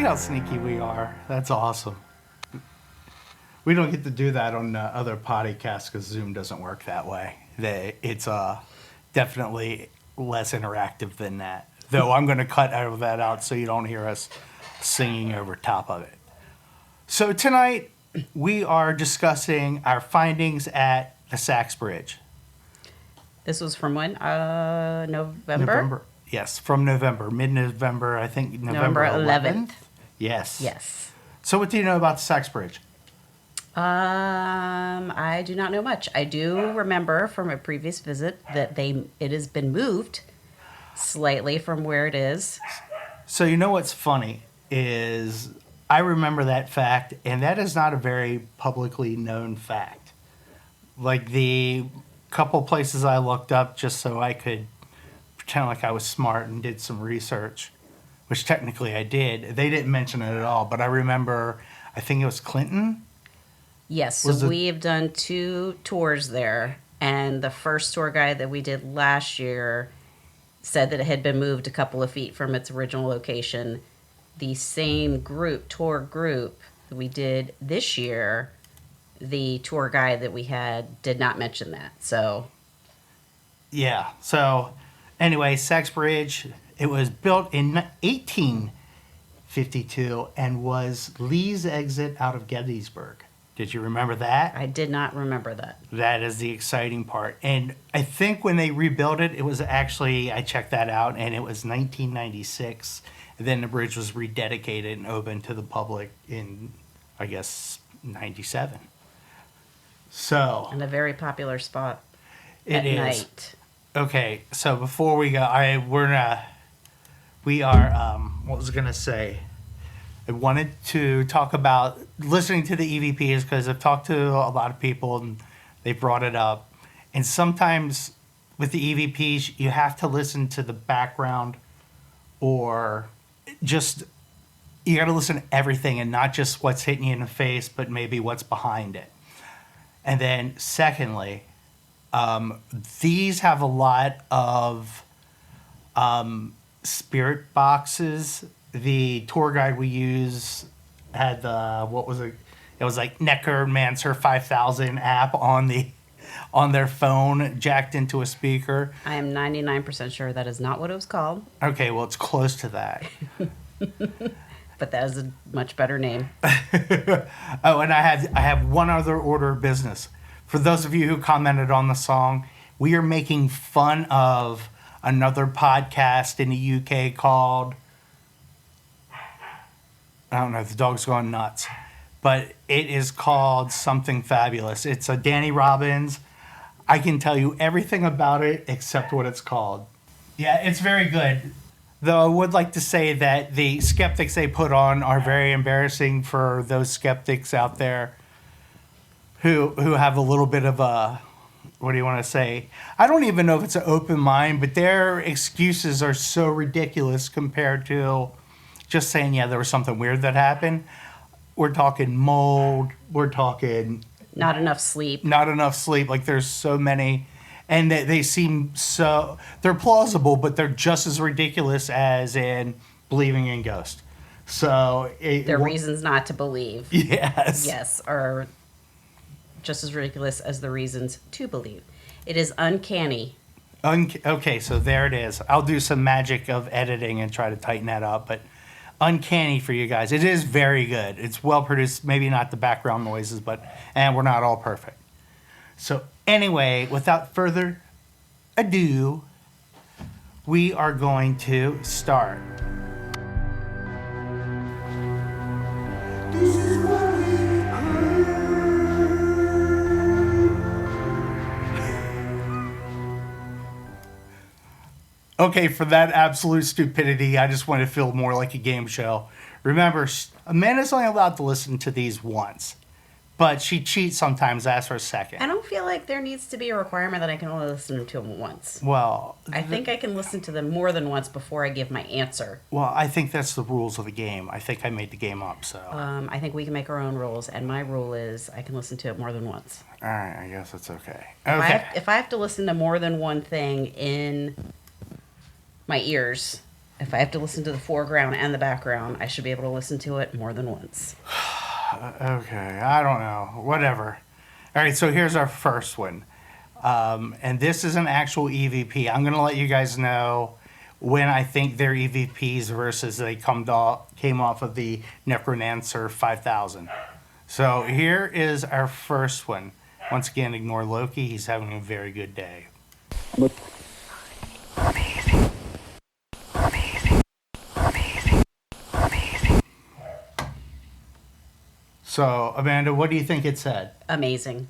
See how sneaky we are. That's awesome. We don't get to do that on other podcasts because Zoom doesn't work that way. It's definitely less interactive than that. Though I'm going to cut that out so you don't hear us singing over top of it. So tonight we are discussing our findings at the Sachs Bridge. This was from when? November? Yes, from November, mid-November, I think November 11th. Yes. Yes. So what do you know about the Sachs Bridge? I do not know much. I do remember from a previous visit that it has been moved slightly from where it is. So you know what's funny is I remember that fact, and that is not a very publicly known fact. Like the couple places I looked up just so I could pretend like I was smart and did some research, which technically I did. They didn't mention it at all, but I remember, I think it was Clinton. Yes, so we have done 2 tours there, and the first tour guide that we did last year said that it had been moved a couple of feet from its original location. The same tour group that we did this year, the tour guide that we had did not mention that. So, yeah. So, anyway, Sachs Bridge, it was built in 1852 and was Lee's exit out of Gettysburg. Did you remember that? I did not remember that. That is the exciting part. And I think when they rebuilt it, it was actually, I checked that out, and it was 1996. And then the bridge was rededicated and opened to the public in, I guess, 97. So. And a very popular spot at night. Okay, so before we go, what was I going to say? I wanted to talk about listening to the EVPs because I've talked to a lot of people and they brought it up. And sometimes with the EVPs, you have to listen to the background or just, you got to listen to everything and not just what's hitting you in the face, but maybe what's behind it. And then secondly, these have a lot of spirit boxes. The tour guide we use had the, what was it? It was like Necromancer 5000 app on their phone jacked into a speaker. I am 99% sure that is not what it was called. Okay, well, it's close to that. But that is a much better name. Oh, and I have one other order of business. For those of you who commented on the song, we are making fun of another podcast in the UK called, I don't know, the dog's going nuts, but it is called Something Fabulous. It's a Danny Robbins. I can tell you everything about it except what it's called. Yeah, it's very good. Though I would like to say that the skeptics they put on are very embarrassing for those skeptics out there who have a little bit of a, what do you want to say? I don't even know if it's an open mind, but their excuses are so ridiculous compared to just saying, yeah, there was something weird that happened. We're talking mold. We're talking... Not enough sleep. Like, there's so many. And they seem so... They're plausible, but they're just as ridiculous as in believing in ghosts. So... Their reasons not to believe. Yes. Yes, are just as ridiculous as the reasons to believe. It is uncanny. Okay, so there it is. I'll do some magic of editing and try to tighten that up, but... Uncanny for you guys. It is very good. It's well produced. Maybe not the background noises, and we're not all perfect. So anyway, without further ado, we are going to start. This is what we Okay, for that absolute stupidity, I just want to feel more like a game show. Remember, Amanda's only allowed to listen to these once, but she cheats sometimes, asks for a second. I don't feel like there needs to be a requirement that I can only listen to them once. Well... I think I can listen to them more than once before I give my answer. Well, I think that's the rules of the game. I think I made the game up, so... I think we can make our own rules, and my rule is I can listen to it more than once. All right, I guess that's okay. If I have to listen to more than one thing in... my ears, If I have to listen to the foreground and the background, I should be able to listen to it more than once. Okay, I don't know. Whatever. All right, so here's our first one. And this is an actual EVP. I'm going to let you guys know when I think they're EVPs versus they came off of the Necronancer 5000. So here is our first one. Once again, ignore Loki. He's having a very good day. So, Amanda, what do you think it said? Amazing.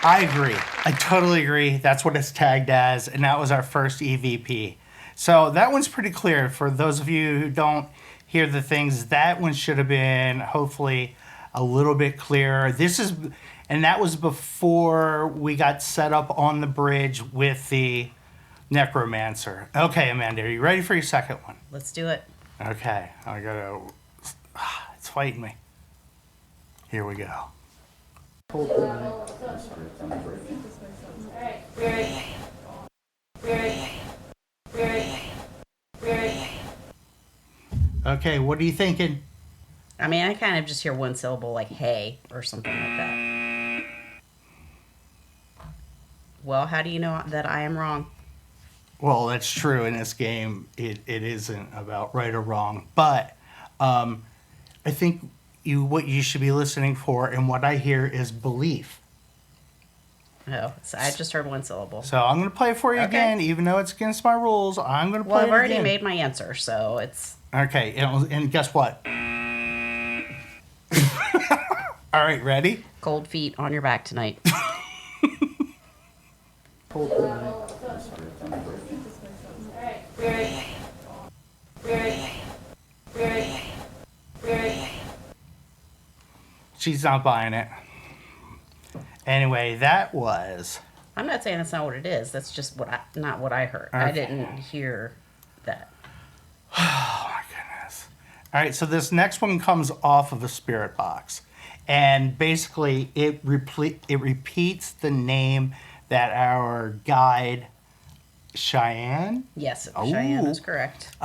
I agree. I totally agree. That's what it's tagged as, and that was our first EVP. So that one's pretty clear. For those of you who don't hear the things, that one should have been hopefully a little bit clearer. And that was before we got set up on the bridge with the Necromancer. Okay, Amanda, are you ready for your second one? Let's do it. Okay, it's fighting me. Here we go. Okay, what are you thinking? I mean, I kind of just hear one syllable like hey or something like that. Well, how do you know that I am wrong? Well, that's true. In this game, it isn't about right or wrong. But I think what you should be listening for and what I hear is belief. Oh, so I just heard one syllable. So I'm going to play it for you again, even though it's against my rules. I'm going to play it again. Well, I've already made my answer, so it's... Okay, and guess what? All right, ready? Cold feet on your back tonight. She's not buying it. Anyway, that was... I'm not saying that's not what it is. That's just not what I heard. Okay. I didn't hear that. Oh my goodness. All right, so this next one comes off of a spirit box. And basically it repeats the name that our guide, Cheyenne? Yes, Cheyenne is correct.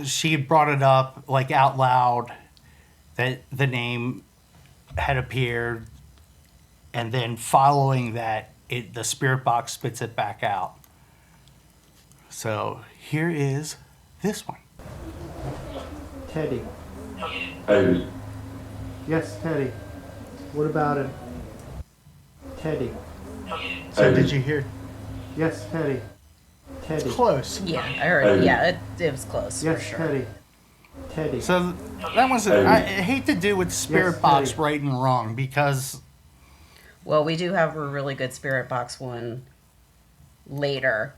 She brought it up like out loud that the name had appeared, and then following that, the spirit box spits it back out. So here is this one. Teddy. Hey, Yes, Teddy. What about him? Teddy. So did you hear? Yes, Teddy. Teddy. Close. Yeah, I heard. Yeah, it was close. Yes, for sure. Teddy. Teddy. So that was I hate to do with spirit Yes, box Teddy. right and wrong because Well, we do have a really good spirit box one later.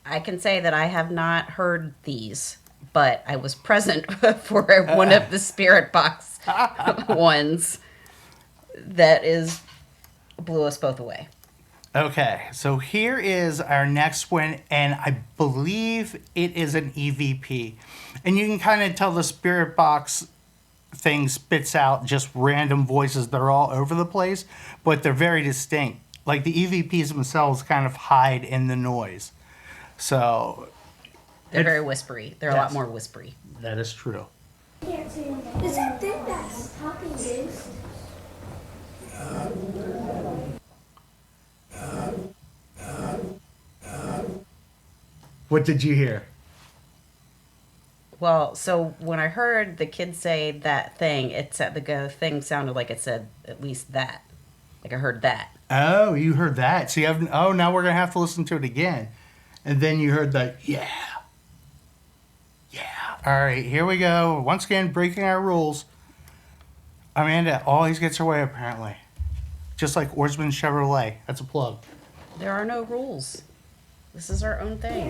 I can say that I have not heard these, but I was present for one of the spirit box ones that blew us both away. okay, so here is our next one, and I believe it is an EVP. And you can kind of tell the spirit box thing spits out just random voices. They're all over the place, but they're very distinct. Like the EVPs themselves kind of hide in the noise. So They're very whispery. They're a lot more whispery. that is true. Is that thing that's talking ghost? What did you hear? Well, so when I heard the kid say that thing, the thing sounded like it said at least that. Like I heard that. Oh, you heard that. So now we're going to have to listen to it again. And then you heard the, yeah. Yeah. All right, here we go. Once again, breaking our rules. Amanda always gets her way, apparently. Just like Oarsman Chevrolet. That's a plug. There are no rules. This is our own thing.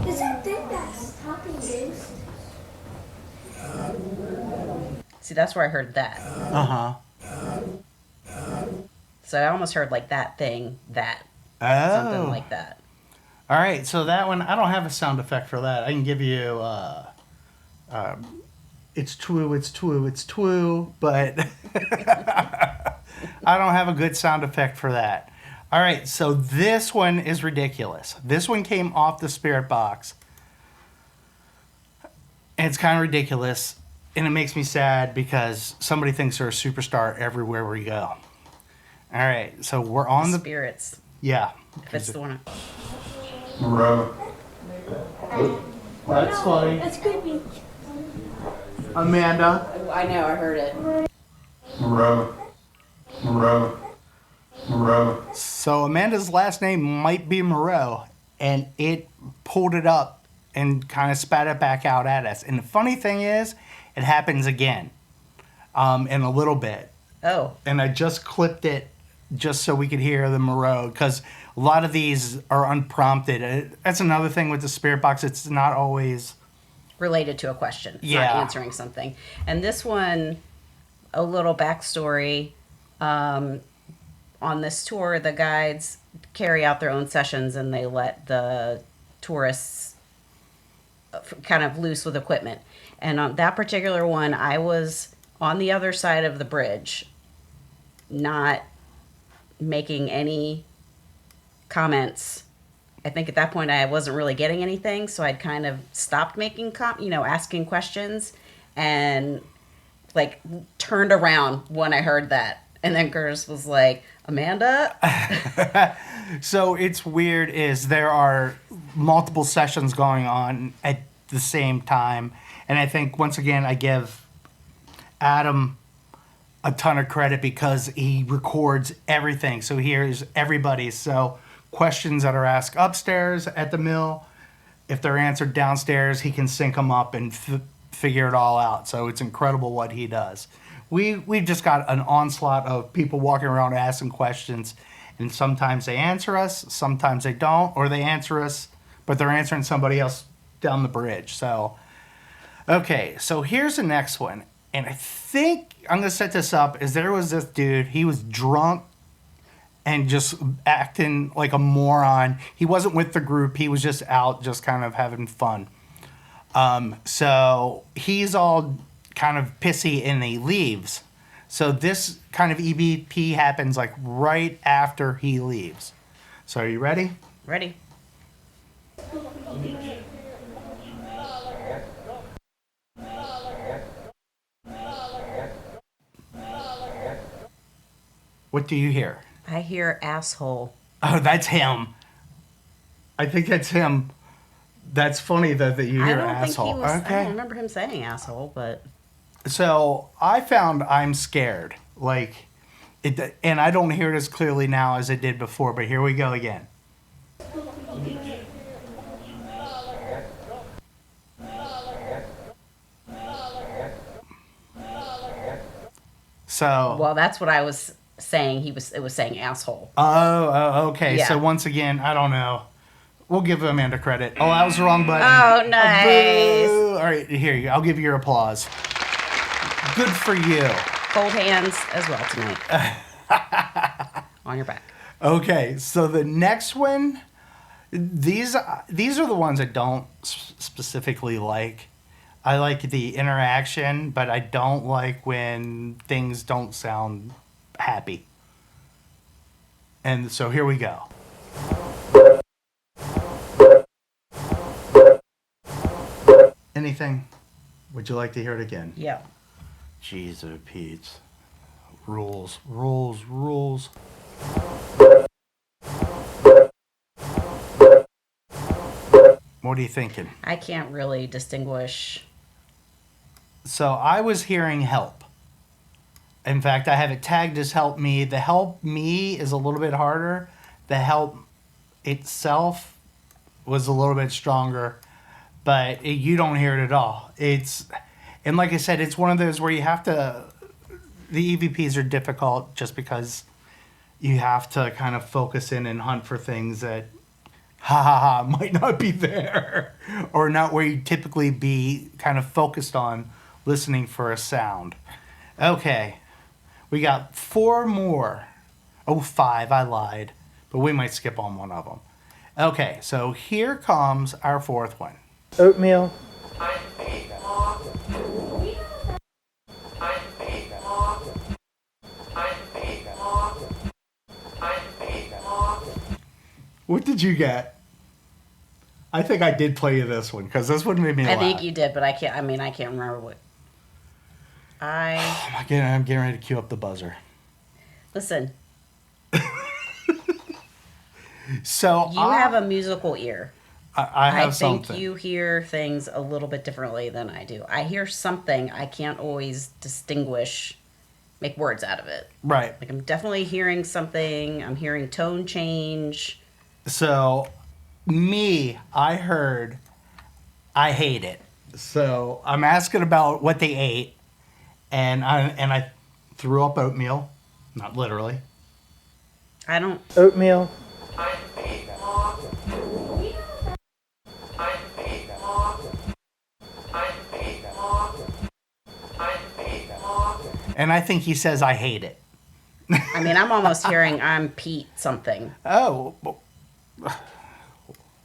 Is that thing that's talking ghost? See, that's where I heard that. Uh-huh. So I almost heard like that thing, that. Oh. Something like that. All right, so that one, I don't have a sound effect for that. I can give you, it's twoo, but I don't have a good sound effect for that. All right, so this one is ridiculous. This one came off the Spirit box. And it's kind of ridiculous. And it makes me sad because somebody thinks they're a superstar everywhere we go. All right, so we're on the... Spirits. Yeah. If it's the one. Moreau. That's funny. That's creepy. Amanda. I know, I heard it. Moreau. Moreau. Moreau. So Amanda's last name might be Moreau, and it pulled it up and kind of spat it back out at us. And the funny thing is, it happens again in a little bit. Oh. And I just clipped it just so we could hear the Moreau, because a lot of these are unprompted. That's another thing with the Spirit box. It's not always... Related to a question. It's Yeah. not answering something. And this one, a little backstory. On this tour, the guides carry out their own sessions and they let the tourists kind of loose with equipment. And on that particular one, I was on the other side of the bridge, not making any comments. I think at that point I wasn't really getting anything, so I'd kind of stopped making asking questions, and like turned around when I heard that. And then Curtis was like, Amanda? So it's weird is there are multiple sessions going on at the same time. And I think, once again, I give Adam a ton of credit because he records everything. So he hears everybody. So questions that are asked upstairs at the mill, if they're answered downstairs, he can sync them up and figure it all out. So it's incredible what he does. We've just got an onslaught of people walking around asking questions, and sometimes they answer us, sometimes they don't, or they answer us, but they're answering somebody else down the bridge. So, okay, so here's the next one, and I think I'm going to set this up, is there was this dude, he was drunk and just acting like a moron. He wasn't with the group, he was just out, just kind of having fun. So he's all kind of pissy and he leaves. So this kind of EVP happens like right after he leaves. So are you ready? Ready? What do you hear? I hear asshole. Oh, that's him. I think that's him. That's funny that you hear asshole. Think he was, Okay. I don't remember him saying asshole, but... So I found I'm scared. Like, it, and I don't hear it as clearly now as I did before, but here we go again. So. Well, that's what I was saying. It was saying asshole. Oh, okay. Yeah. So once again, I don't know. We'll give Amanda credit. Oh, that was the wrong button. Oh, nice. Boo. All right, here you go. I'll give you your applause. Good for you. Cold hands as well tonight. On your back. Okay, so the next one, these are the ones I don't specifically like. I like the interaction, but I don't like when things don't sound happy. And so here we go. Anything? Would you like to hear it again? Yeah. Jeez, oh, Pete. Rules, rules, rules. What are you thinking? I can't really distinguish. So I was hearing help. In fact, I have it tagged as help me. The help me is a little bit harder. The help itself was a little bit stronger, but you don't hear it at all. And like I said, it's one of those where you have to, the EVPs are difficult just because you have to kind of focus in and hunt for things that might not be there, or not where you typically be kind of focused on listening for a sound. Okay, we got 4 more. Oh, 5, I lied, but we might skip on one of them. Okay, so here comes our 4th one. Oatmeal. What did you get? I think I did play you this one because this one made me laugh. I think you did, but I can't. I mean, I can't remember what. I'm getting ready to cue up the buzzer. Listen. So You have a musical ear. I have I think something. you hear things a little bit differently than I do. I hear something. I can't always distinguish, make words out of it. Right. Like I'm definitely hearing something. I'm hearing tone change. So, I heard, I hate it. So I'm asking about what they ate, and I threw up oatmeal, not literally. I don't. Oatmeal. And I think he says I hate it. I mean, I'm almost hearing I'm Pete something. Oh,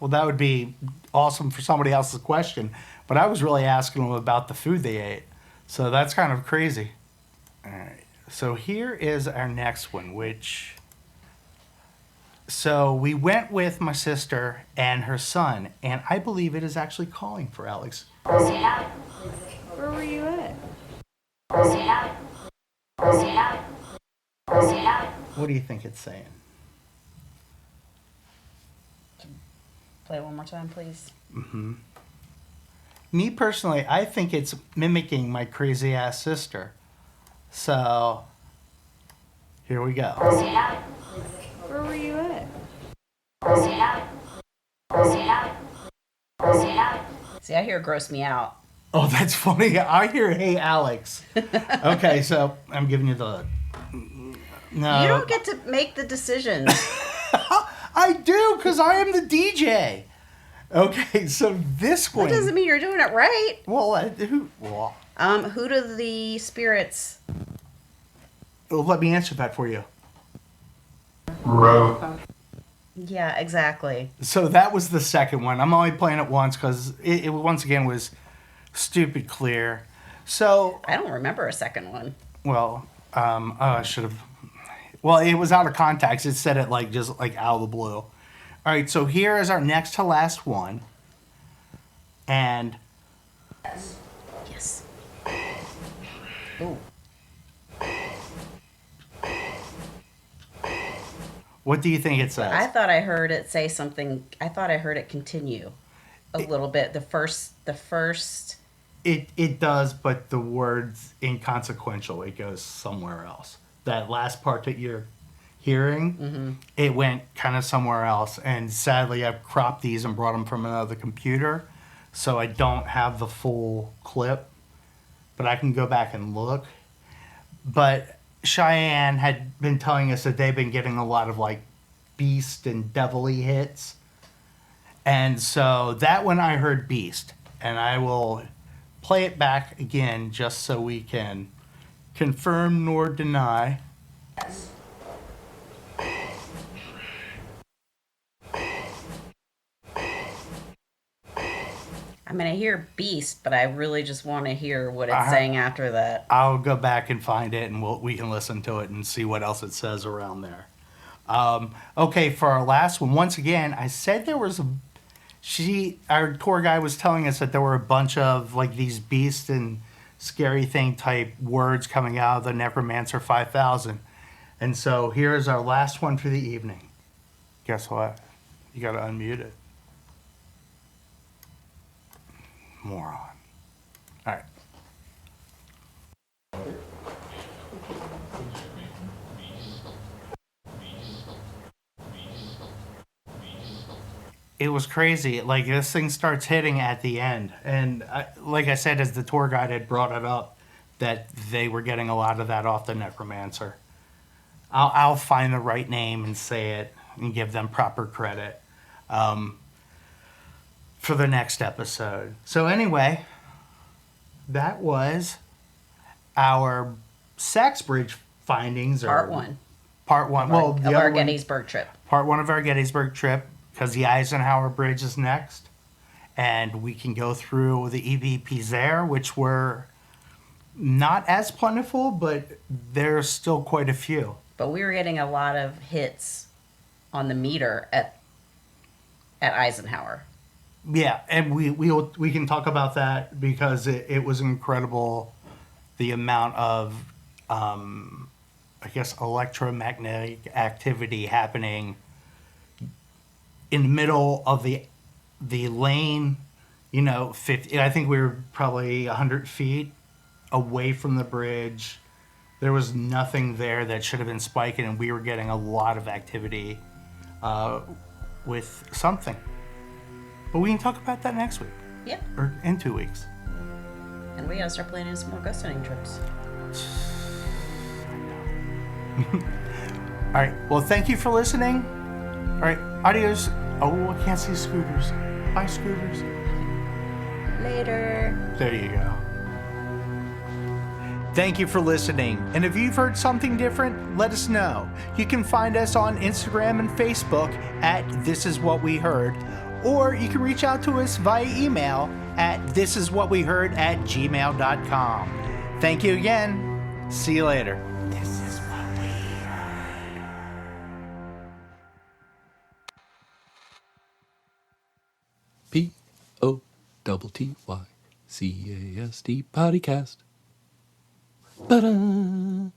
well, that would be awesome for somebody else's question. But I was really asking them about the food they ate. So that's kind of crazy. All right. So here is our next one, which... So we went with my sister and her son, and I believe it is actually calling for Alex. Where were you at? What do you think it's saying? Play one more time, please. Me personally, I think it's mimicking my crazy ass sister. So here we go. Where were you at? See, I hear gross me out. Oh, that's funny. I hear "Hey, Alex." Okay, so I'm giving you the. No, You don't get to make the decisions. I do because I am the DJ. Okay, so this one. That doesn't mean you're doing it right. Well, I do. Well, Who do the spirits? let me answer that for you. Row. Yeah, exactly. So that was the second one. I'm only playing it once because it once again was stupid clear. So, I don't remember a second one. well, I should have. Well, it was out of context. It said it like just like out of the blue. All right, so here is our next to last one. And Yes. Oh, what do you think it says? I thought I heard it say something. I thought I heard it continue a little bit. The first. It does, but the word's inconsequential. It goes somewhere else. That last part that you're hearing, it went kind of somewhere else. And sadly, I've cropped these and brought them from another computer, so I don't have the full clip. But I can go back and look. But Cheyenne had been telling us that they've been getting a lot of like beast and devilly hits. And so that one I heard beast. And I will play it back again just so we can confirm nor deny. I mean, I hear beast, but I really just want to hear what it's saying after that. I'll go back and find it, and we can listen to it and see what else it says around there. Okay, for our last one, once again, I said there was our tour guide was telling us that there were a bunch of like these beast and scary thing type words coming out of the Necromancer 5000. And so here is our last one for the evening. Guess what? You got to unmute it. Moron. All right. It was crazy. Like, this thing starts hitting at the end. And like I said, as the tour guide had brought it up, that they were getting a lot of that off the Necromancer. I'll find the right name and say it and give them proper credit for the next episode. So anyway, that was our Sachs Bridge findings. Part one. Part one. Of our Gettysburg trip. Part one of our Gettysburg trip, because the Eisenhower Bridge is next. And we can go through the EVPs there, which were not as plentiful, but there's still quite a few. But we were getting a lot of hits on the meter at at Eisenhower. Yeah, and we can talk about that because it was incredible, the amount of I guess electromagnetic activity happening in the middle of the lane. 50. I think we were probably 100 feet away from the bridge. There was nothing there that should have been spiking, and we were getting a lot of activity with something. But we can talk about that next week Yep. or in 2 weeks. And we gotta start planning some more ghost hunting trips. All right. Well, thank you for listening. All right. Adios. Oh, I can't see scooters. Bye, scooters. Later. There you go. Thank you for listening. And if you've heard something different, let us know. You can find us on Instagram and Facebook at This Is What We Heard, or you can reach out to us via email at thisiswhatweheard@gmail.com. Thank you again. See you later. This is what we heard. POTTYCAST podcast. Ba-da!